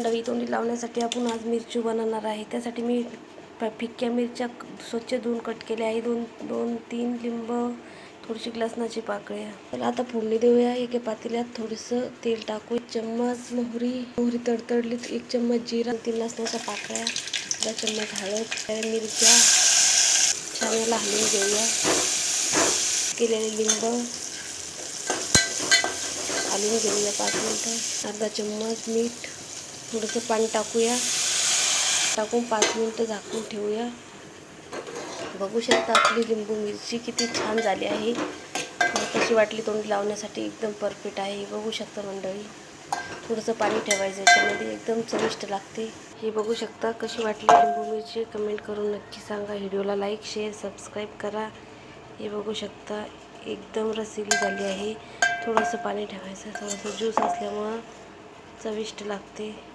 मंडळी, तोंडी लावण्यासाठी आपण आज मिरची बनवणार आहे। त्यासाठी मी फिक्क्या मिरच्या स्वच्छ धुवून कट केल्या आहे। दोन तीन लिंब, थोडीशी लसणाची पाकळ्या। चला आता फोडणी देऊया। एका पातेल्यात थोडंसं तेल टाकू, 1 चम्मच मोहरी तडतडली, 1 चम्मच जिरा, 3 लसणाच्या पाकळ्या, 1 चम्मच हळद, मिरच्या छान याला हलवून घेऊया। केलेले लिंब हलवून घेऊया 5 मिनिटं। अर्धा चम्मच मीठ, थोडंसं पाणी टाकूया, टाकून 5 मिनिटं झाकून ठेवूया। बघू शकता आपली लिंबू मिरची किती छान झाली आहे। कशी वाटली तोंडी लावण्यासाठी, एकदम परफेक्ट आहे। बघू शकता मंडळी, थोडंसं पाणी ठेवायचं याच्यामध्ये, एकदम चविष्ट लागते। हे बघू शकता कशी वाटली लिंबू मिरची, कमेंट करून नक्की सांगा। व्हिडिओला लाईक, शेअर, सबस्क्राईब करा। हे बघू शकता एकदम रसिली झाली आहे। थोडंसं पाणी ठेवायचं, थोडंसं ज्यूस असल्यामुळं चविष्ट लागते।